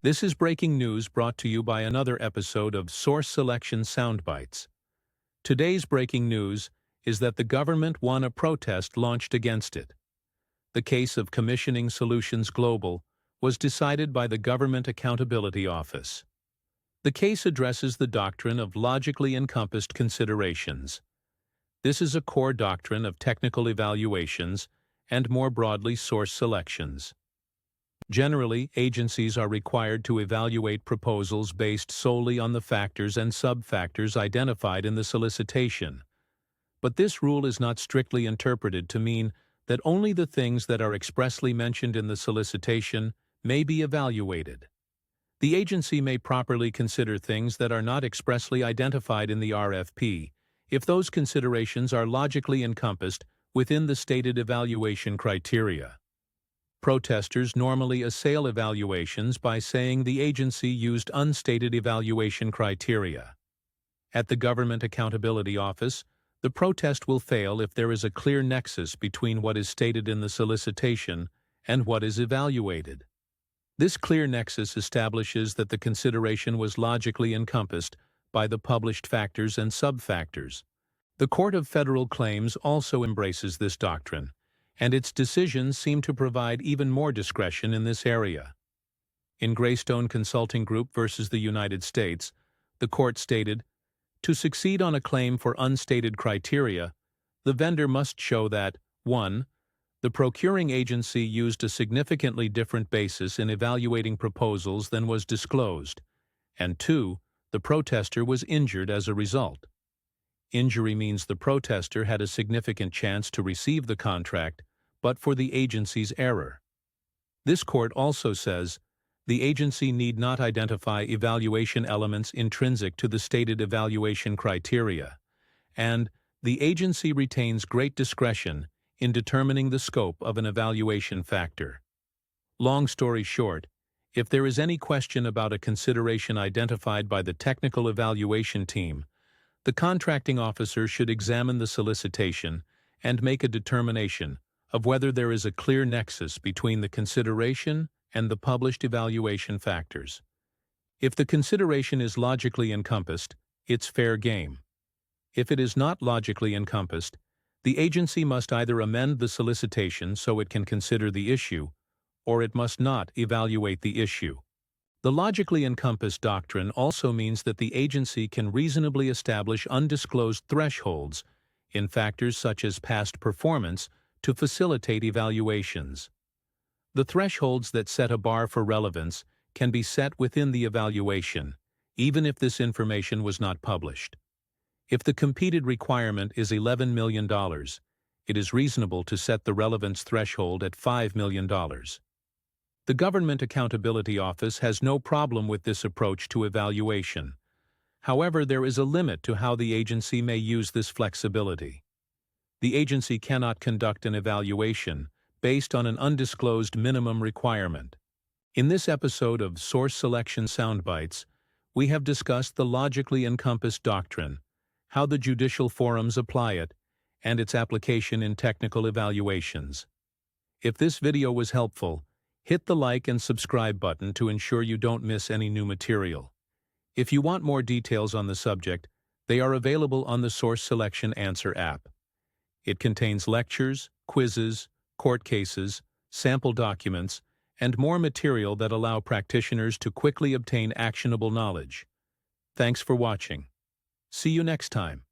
This is breaking news brought to you by another episode of Source Selection Soundbites. Today's breaking news is that the government won a protest launched against it. The case of Commissioning Solutions Global was decided by the Government Accountability Office. The case addresses the doctrine of logically encompassed considerations. This is a core doctrine of technical evaluations and more broadly source selections. Generally, agencies are required to evaluate proposals based solely on the factors and sub-factors identified in the solicitation. But this rule is not strictly interpreted to mean that only the things that are expressly mentioned in the solicitation may be evaluated. The agency may properly consider things that are not expressly identified in the RFP if those considerations are logically encompassed within the stated evaluation criteria. Protesters normally assail evaluations by saying the agency used unstated evaluation criteria. At the Government Accountability Office, the protest will fail if there is a clear nexus between what is stated in the solicitation and what is evaluated. This clear nexus establishes that the consideration was logically encompassed by the published factors and sub-factors. The Court of Federal Claims also embraces this doctrine, and its decisions seem to provide even more discretion in this area. In Greystone Consulting Group versus the United States, the court stated, "To succeed on a claim for unstated criteria, the vendor must show that 1. The procuring agency used a significantly different basis in evaluating proposals than was disclosed, and 2. The protester was injured as a result." Injury means the protester had a significant chance to receive the contract, but for the agency's error. This court also says, the agency need not identify evaluation elements intrinsic to the stated evaluation criteria, and the agency retains great discretion in determining the scope of an evaluation factor. Long story short, if there is any question about a consideration identified by the technical evaluation team, the contracting officer should examine the solicitation and make a determination of whether there is a clear nexus between the consideration and the published evaluation factors. If the consideration is logically encompassed, it's fair game. If it is not logically encompassed, the agency must either amend the solicitation so it can consider the issue, or it must not evaluate the issue. The logically encompassed doctrine also means that the agency can reasonably establish undisclosed thresholds in factors such as past performance to facilitate evaluations. The thresholds that set a bar for relevance can be set within the evaluation, even if this information was not published. If the competed requirement is $11 million, it is reasonable to set the relevance threshold at $5 million. The Government Accountability Office has no problem with this approach to evaluation. However, there is a limit to how the agency may use this flexibility. The agency cannot conduct an evaluation based on an undisclosed minimum requirement. In this episode of Source Selection Soundbites, we have discussed the logically encompassed doctrine, how the judicial forums apply it, and its application in technical evaluations. If this video was helpful, hit the like and subscribe button to ensure you don't miss any new material. If you want more details on the subject, they are available on the Source Selection Answer app. It contains lectures, quizzes, court cases, sample documents, and more material that allow practitioners to quickly obtain actionable knowledge. Thanks for watching. See you next time.